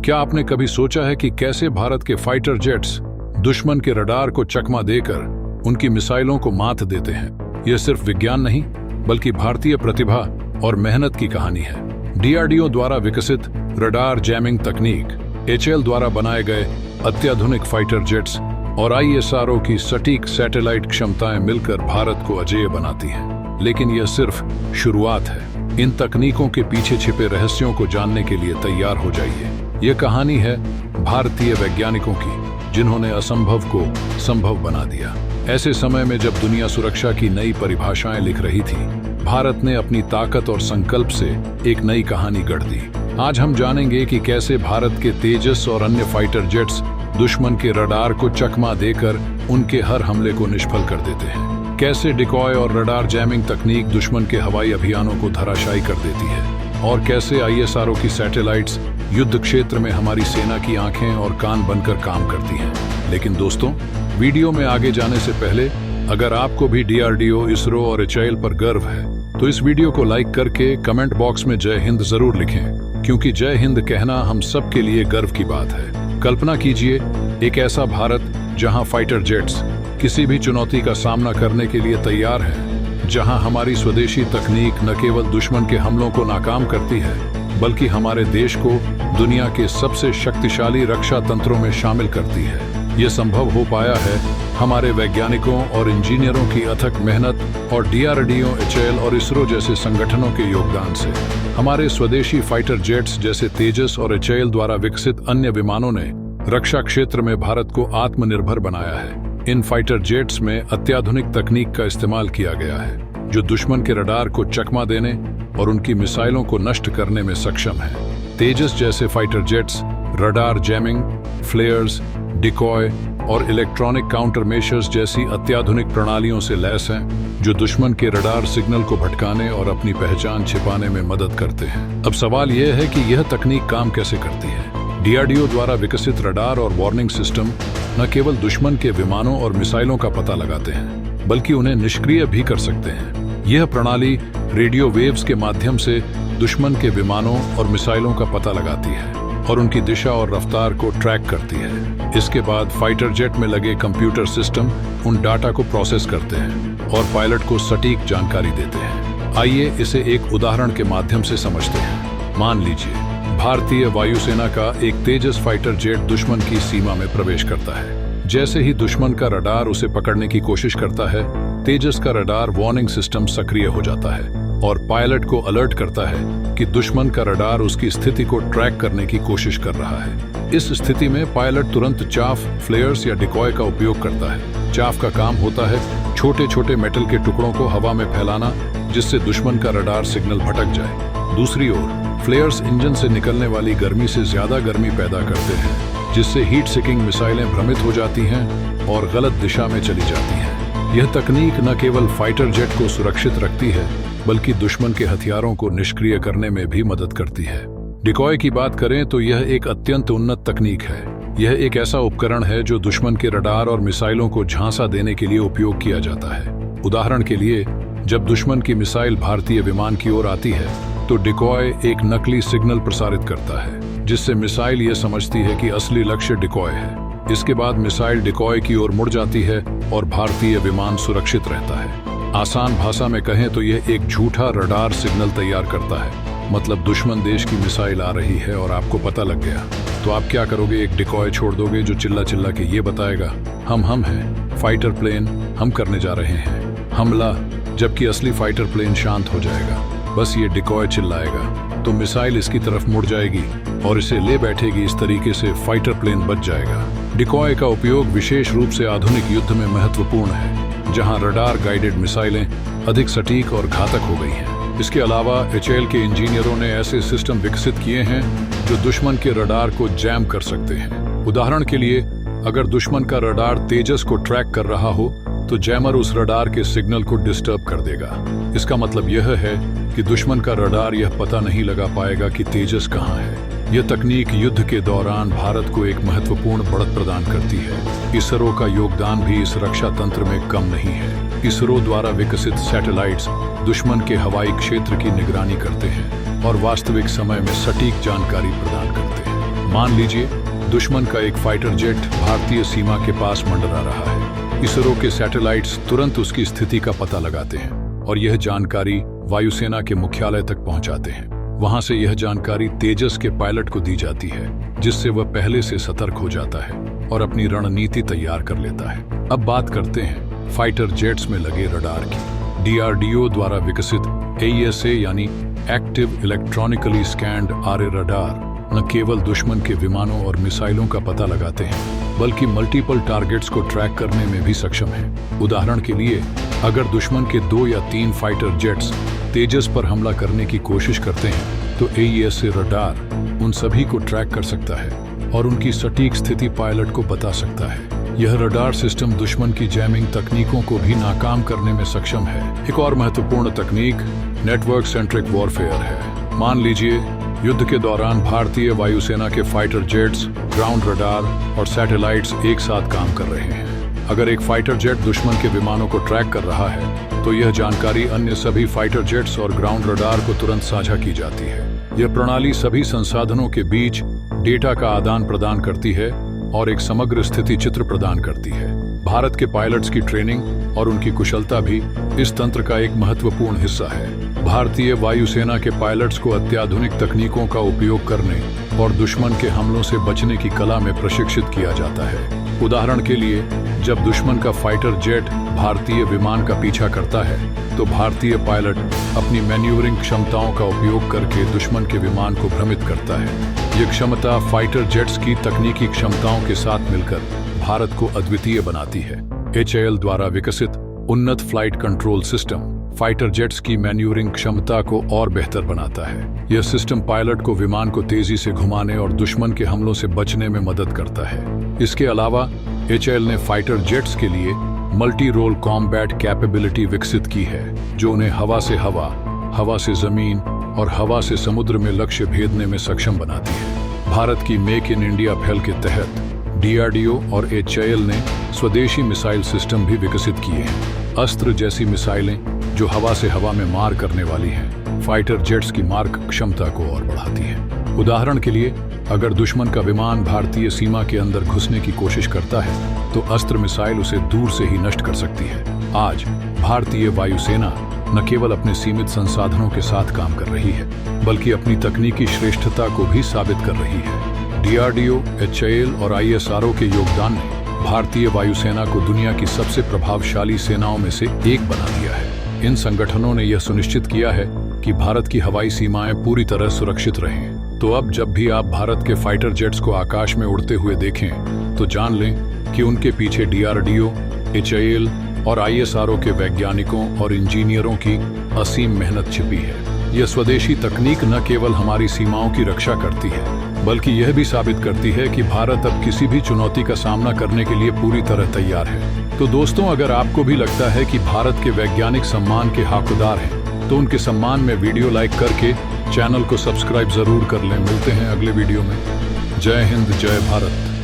क्या आपने कभी सोचा है कि कैसे भारत के फाइटर जेट्स दुश्मन के रडार को चकमा देकर उनकी मिसाइलों को मात देते हैं? यह सिर्फ विज्ञान नहीं, बल्कि भारतीय प्रतिभा और मेहनत की कहानी है। डीआरडीओ द्वारा विकसित रडार जैमिंग तकनीक, एचएएल द्वारा बनाए गए अत्याधुनिक फाइटर जेट्स और आईएसआरओ की सटीक सैटेलाइट क्षमताएं मिलकर भारत को अजेय बनाती हैं। लेकिन यह सिर्फ शुरुआत है। इन तकनीकों के पीछे छिपे रहस्यों को जानने के लिए तैयार हो जाइए। यह कहानी है भारतीय वैज्ञानिकों की, जिन्होंने असंभव को संभव बना दिया। ऐसे समय में जब दुनिया सुरक्षा की नई परिभाषाएं लिख रही थी, भारत ने अपनी ताकत और संकल्प से एक नई कहानी गढ़ दी। आज हम जानेंगे कि कैसे भारत के तेजस और अन्य फाइटर जेट्स दुश्मन के रडार को चकमा देकर उनके हर हमले को निष्फल कर देते हैं। कैसे डिकॉय और रडार जैमिंग तकनीक दुश्मन के हवाई अभियानों को धराशायी कर देती है, और कैसे आईएसआरओ की सैटेलाइट्स युद्ध क्षेत्र में हमारी सेना की आंखें और कान बनकर काम करती हैं। लेकिन दोस्तों, वीडियो में आगे जाने से पहले अगर आपको भी डीआरडीओ, इसरो और एचएएल पर गर्व है, तो इस वीडियो को लाइक करके कमेंट बॉक्स में जय हिंद जरूर लिखें, क्योंकि जय हिंद कहना हम सब के लिए गर्व की बात है। कल्पना कीजिए एक ऐसा भारत जहां फाइटर जेट्स किसी भी चुनौती का सामना करने के लिए तैयार हैं, जहां हमारी स्वदेशी तकनीक न केवल दुश्मन के हमलों को नाकाम करती है, बल्कि हमारे देश को दुनिया के सबसे शक्तिशाली रक्षा तंत्रों में शामिल करती है। यह संभव हो पाया है हमारे वैज्ञानिकों और इंजीनियरों की अथक मेहनत और डीआरडीओ, एचएएल और इसरो जैसे संगठनों के योगदान से। हमारे स्वदेशी फाइटर जेट्स जैसे तेजस और एचएएल द्वारा विकसित अन्य विमानों ने रक्षा क्षेत्र में भारत को आत्मनिर्भर बनाया है। इन फाइटर जेट्स में अत्याधुनिक तकनीक का इस्तेमाल किया गया है, जो दुश्मन के रडार को चकमा देने और उनकी मिसाइलों को नष्ट करने में सक्षम है। तेजस जैसे fighter jets radar jamming, फ्लेयर्स, decoy और इलेक्ट्रॉनिक काउंटर मेशर्स जैसी अत्याधुनिक प्रणालियों से लैस हैं, जो दुश्मन के रडार सिग्नल को भटकाने और अपनी पहचान छिपाने में मदद करते हैं। अब सवाल यह है कि यह तकनीक काम कैसे करती है। डीआरडीओ द्वारा विकसित रडार और वार्निंग सिस्टम न केवल दुश्मन के विमानों और मिसाइलों का पता लगाते हैं, बल्कि उन्हें निष्क्रिय भी कर सकते हैं। यह प्रणाली रेडियो वेव्स के माध्यम से दुश्मन के विमानों और मिसाइलों का पता लगाती है और उनकी दिशा और रफ्तार को ट्रैक करती है। इसके बाद फाइटर जेट में लगे कंप्यूटर सिस्टम उन डाटा को प्रोसेस करते हैं और पायलट को सटीक जानकारी देते हैं। आइए इसे एक उदाहरण के माध्यम से समझते हैं। मान लीजिए भारतीय वायुसेना का एक तेजस फाइटर जेट दुश्मन की सीमा में प्रवेश करता है। जैसे ही दुश्मन का रडार उसे पकड़ने की कोशिश करता है, तेजस का रडार वार्निंग सिस्टम सक्रिय हो जाता है और पायलट को अलर्ट करता है कि दुश्मन का रडार उसकी स्थिति को ट्रैक करने की कोशिश कर रहा है। इस स्थिति में पायलट तुरंत चाफ, फ्लेयर्स या डिकॉय का उपयोग करता है। चाफ का काम होता है छोटे छोटे मेटल के टुकड़ों को हवा में फैलाना, जिससे दुश्मन का रडार सिग्नल भटक जाए। दूसरी ओर फ्लेयर्स इंजन से निकलने वाली गर्मी से ज्यादा गर्मी पैदा करते हैं, जिससे हीट सीकिंग मिसाइलें भ्रमित हो जाती हैं और गलत दिशा में चली जाती हैं। यह तकनीक न केवल फाइटर जेट को सुरक्षित रखती है, बल्कि दुश्मन के हथियारों को निष्क्रिय करने में भी मदद करती है। डिकॉय की बात करें तो यह एक अत्यंत उन्नत तकनीक है। यह एक ऐसा उपकरण है जो दुश्मन के रडार और मिसाइलों को झांसा देने के लिए उपयोग किया जाता है। उदाहरण के लिए, जब दुश्मन की मिसाइल भारतीय विमान की ओर आती है, तो डिकॉय एक नकली सिग्नल प्रसारित करता है, जिससे मिसाइल यह समझती है कि असली लक्ष्य डिकॉय है। इसके बाद मिसाइल डिकॉय की ओर मुड़ जाती है और भारतीय विमान सुरक्षित रहता है। आसान भाषा में कहें तो यह एक झूठा रडार सिग्नल तैयार करता है, मतलब दुश्मन देश की मिसाइल आ रही है और आपको पता लग गया, तो आप क्या करोगे? एक डिकॉय छोड़ दोगे जो चिल्ला चिल्ला के ये बताएगा, हम हैं, फाइटर प्लेन, हम करने जा रहे हैं हमला, जबकि असली फाइटर प्लेन शांत हो जाएगा। बस ये डिकॉय चिल्लाएगा तो मिसाइल इसकी तरफ मुड़ जाएगी और इसे ले बैठेगी। इस तरीके से फाइटर प्लेन बच जाएगा। डिकॉय का उपयोग विशेष रूप से आधुनिक युद्ध में महत्वपूर्ण है, जहां रडार गाइडेड मिसाइलें अधिक सटीक और घातक हो गई हैं। इसके अलावा एचएएल के इंजीनियरों ने ऐसे सिस्टम विकसित किए हैं जो दुश्मन के रडार को जैम कर सकते हैं। उदाहरण के लिए, अगर दुश्मन का रडार तेजस को ट्रैक कर रहा हो, तो जैमर उस रडार के सिग्नल को डिस्टर्ब कर देगा। इसका मतलब यह है कि दुश्मन का रडार यह पता नहीं लगा पाएगा कि तेजस कहां है। यह तकनीक युद्ध के दौरान भारत को एक महत्वपूर्ण बढ़त प्रदान करती है। इसरो का योगदान भी इस रक्षा तंत्र में कम नहीं है। इसरो द्वारा विकसित सैटेलाइट्स दुश्मन के हवाई क्षेत्र की निगरानी करते हैं और वास्तविक समय में सटीक जानकारी प्रदान करते हैं। मान लीजिए दुश्मन का एक फाइटर जेट भारतीय सीमा के पास मंडरा रहा है। इसरो के सैटेलाइट्स तुरंत उसकी स्थिति का पता लगाते हैं और यह जानकारी वायुसेना के मुख्यालय तक पहुंचाते हैं। वहां से यह जानकारी तेजस के पायलट को दी जाती है, जिससे वह पहले से सतर्क हो जाता है और अपनी रणनीति तैयार कर लेता है। अब बात करते हैं फाइटर जेट्स में लगे रडार की। DRDO द्वारा विकसित AESA यानी एक्टिव इलेक्ट्रॉनिकली स्कैन्ड आर्य रडार न केवल दुश्मन के विमानों और मिसाइलों का पता लगाते हैं, बल्कि मल्टीपल टारगेट्स को ट्रैक करने में भी सक्षम हैं। उदाहरण के लिए, अगर दुश्मन के 2 या 3 फाइटर जेट्स तेजस पर हमला करने की कोशिश करते हैं, तो AESA रडार उन सभी को ट्रैक कर सकता है और उनकी सटीक स्थिति पायलट को बता सकता है। यह रडार सिस्टम दुश्मन की जैमिंग तकनीकों को भी नाकाम करने में सक्षम है। एक और महत्वपूर्ण तकनीक नेटवर्क सेंट्रिक वॉरफेयर है। मान लीजिए युद्ध के दौरान भारतीय वायुसेना के फाइटर जेट्स, ग्राउंड रडार और सैटेलाइट्स एक साथ काम कर रहे हैं। अगर एक फाइटर जेट दुश्मन के विमानों को ट्रैक कर रहा है, तो यह जानकारी अन्य सभी फाइटर जेट्स और ग्राउंड रडार को तुरंत साझा की जाती है। यह प्रणाली सभी संसाधनों के बीच डेटा का आदान प्रदान करती है और एक समग्र स्थिति चित्र प्रदान करती है। भारत के पायलट्स की ट्रेनिंग और उनकी कुशलता भी इस तंत्र का एक महत्वपूर्ण हिस्सा है। भारतीय वायुसेना के पायलट्स को अत्याधुनिक तकनीकों का उपयोग करने और दुश्मन के हमलों से बचने की कला में प्रशिक्षित किया जाता है। उदाहरण के लिए, जब दुश्मन का फाइटर जेट भारतीय विमान का पीछा करता है, तो भारतीय पायलट अपनी मैन्यूवरिंग क्षमताओं का उपयोग करके दुश्मन के विमान को भ्रमित करता है। ये क्षमता फाइटर जेट्स की तकनीकी क्षमताओं के साथ मिलकर भारत को अद्वितीय बनाती है। HAL द्वारा विकसित उन्नत flight control system fighter jets की मैन्यूवरिंग क्षमता को और बेहतर बनाता है। यह सिस्टम पायलट को विमान को तेजी से घुमाने और दुश्मन के हमलों से बचने में मदद करता है। इसके अलावा HAL ने फाइटर जेट्स के लिए मल्टी रोल कॉम्बैट कैपेबिलिटी विकसित की है, जो उन्हें हवा से हवा, हवा से जमीन और हवा से समुद्र में लक्ष्य भेदने में सक्षम बनाती है। भारत की मेक इन इंडिया पहल के तहत DRDO और HAL ने स्वदेशी मिसाइल सिस्टम भी विकसित किए हैं। अस्त्र जैसी मिसाइलें जो हवा से हवा में मार करने वाली हैं, फाइटर जेट्स की मार क्षमता को और बढ़ाती हैं। उदाहरण के लिए, अगर दुश्मन का विमान भारतीय सीमा के अंदर घुसने की कोशिश करता है, तो अस्त्र मिसाइल उसे दूर से ही नष्ट कर सकती है। आज भारतीय वायुसेना न केवल अपने सीमित संसाधनों के साथ काम कर रही है, बल्कि अपनी तकनीकी श्रेष्ठता को भी साबित कर रही है। DRDO, HAL और ISRO के योगदान ने भारतीय वायुसेना को दुनिया की सबसे प्रभावशाली सेनाओं में से एक बना दिया है। इन संगठनों ने यह सुनिश्चित किया है कि भारत की हवाई सीमाएं पूरी तरह सुरक्षित रहें। तो अब जब भी आप भारत के फाइटर जेट्स को आकाश में उड़ते हुए देखें, तो जान लें कि उनके पीछे DRDO, HAL और ISRO के वैज्ञानिकों और इंजीनियरों की असीम मेहनत छिपी है। यह स्वदेशी तकनीक न केवल हमारी सीमाओं की रक्षा करती है, बल्कि यह भी साबित करती है कि भारत अब किसी भी चुनौती का सामना करने के लिए पूरी तरह तैयार है। तो दोस्तों, अगर आपको भी लगता है कि भारत के वैज्ञानिक सम्मान के हकदार हैं, तो उनके सम्मान में वीडियो लाइक करके चैनल को सब्सक्राइब जरूर कर लें। मिलते हैं अगले वीडियो में। जय हिंद, जय भारत।